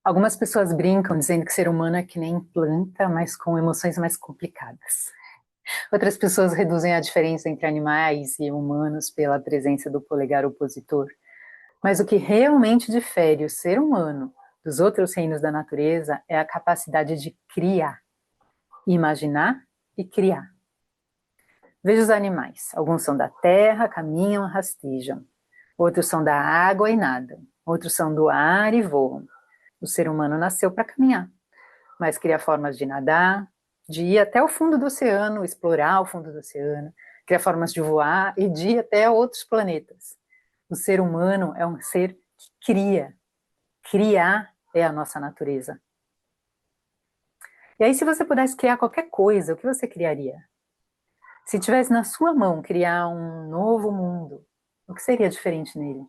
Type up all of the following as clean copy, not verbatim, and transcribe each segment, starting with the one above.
Algumas pessoas brincam dizendo que ser humano é que nem planta, mas com emoções mais complicadas. Outras pessoas reduzem a diferença entre animais e humanos pela presença do polegar opositor. Mas o que realmente difere o ser humano dos outros reinos da natureza é a capacidade de criar, imaginar e criar. Veja os animais. Alguns são da terra, caminham, rastejam. Outros são da água e nadam. Outros são do ar e voam. O ser humano nasceu para caminhar, mas cria formas de nadar, de ir até o fundo do oceano, explorar o fundo do oceano, cria formas de voar e de ir até outros planetas. O ser humano é um ser que cria. Criar é a nossa natureza. E aí, se você pudesse criar qualquer coisa, o que você criaria? Se tivesse na sua mão criar um novo mundo, o que seria diferente nele?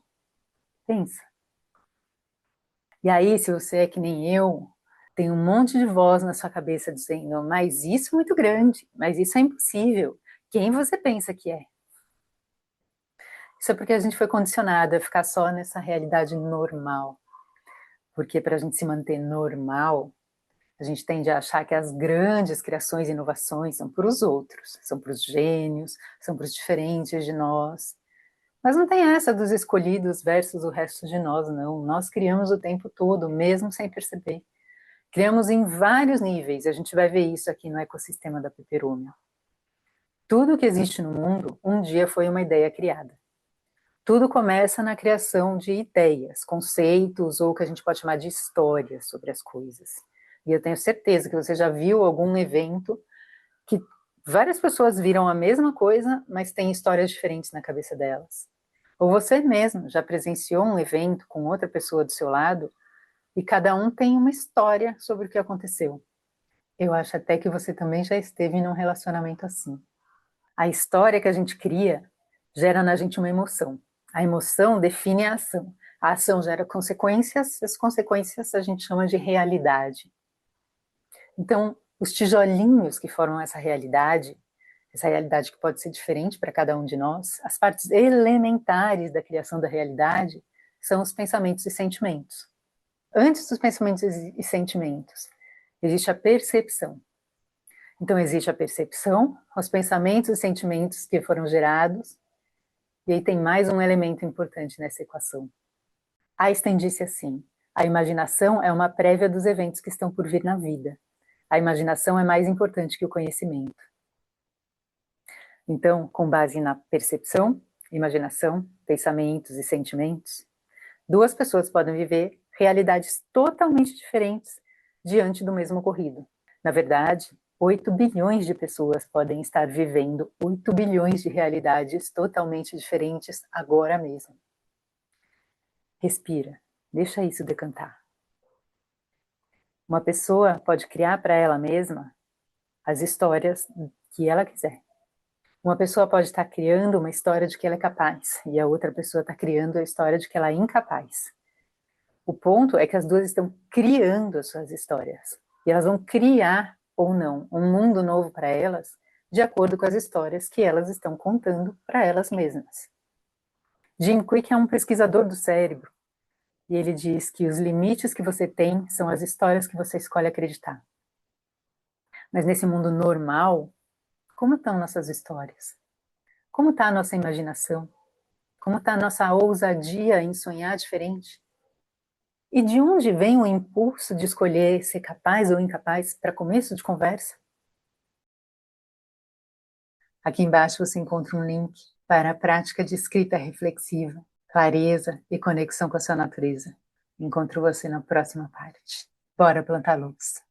Pensa. E aí, se você é que nem eu, tem um monte de voz na sua cabeça dizendo, mas isso é muito grande, mas isso é impossível. Quem você pensa que é? Isso é porque a gente foi condicionado a ficar só nessa realidade normal. Porque para a gente se manter normal, a gente tende a achar que as grandes criações e inovações são para os outros, são para os gênios, são para os diferentes de nós. Mas não tem essa dos escolhidos versus o resto de nós, não. Nós criamos o tempo todo, mesmo sem perceber. Criamos em vários níveis, a gente vai ver isso aqui no ecossistema da peperômia. Tudo que existe no mundo, um dia foi uma ideia criada. Tudo começa na criação de ideias, conceitos, ou o que a gente pode chamar de histórias sobre as coisas. E eu tenho certeza que você já viu algum evento que várias pessoas viram a mesma coisa, mas têm histórias diferentes na cabeça delas. Ou você mesmo já presenciou um evento com outra pessoa do seu lado e cada um tem uma história sobre o que aconteceu. Eu acho até que você também já esteve num relacionamento assim. A história que a gente cria gera na gente uma emoção. A emoção define a ação. A ação gera consequências, as consequências a gente chama de realidade. Então, os tijolinhos que formam essa realidade que pode ser diferente para cada um de nós, as partes elementares da criação da realidade são os pensamentos e sentimentos. Antes dos pensamentos e sentimentos, existe a percepção. Então, existe a percepção, os pensamentos e sentimentos que foram gerados, e aí tem mais um elemento importante nessa equação. Einstein disse assim: a imaginação é uma prévia dos eventos que estão por vir na vida. A imaginação é mais importante que o conhecimento. Então, com base na percepção, imaginação, pensamentos e sentimentos, duas pessoas podem viver realidades totalmente diferentes diante do mesmo ocorrido. Na verdade, 8 bilhões de pessoas podem estar vivendo 8 bilhões de realidades totalmente diferentes agora mesmo. Respira, deixa isso decantar. Uma pessoa pode criar para ela mesma as histórias que ela quiser. Uma pessoa pode estar criando uma história de que ela é capaz, e a outra pessoa está criando a história de que ela é incapaz. O ponto é que as duas estão criando as suas histórias. E elas vão criar, ou não, um mundo novo para elas, de acordo com as histórias que elas estão contando para elas mesmas. Jim Quick é um pesquisador do cérebro, e ele diz que os limites que você tem são as histórias que você escolhe acreditar. Mas nesse mundo normal, como estão nossas histórias? Como está a nossa imaginação? Como está a nossa ousadia em sonhar diferente? E de onde vem o impulso de escolher ser capaz ou incapaz para começo de conversa? Aqui embaixo você encontra um link para a prática de escrita reflexiva, clareza e conexão com a sua natureza. Encontro você na próxima parte. Bora plantar luz.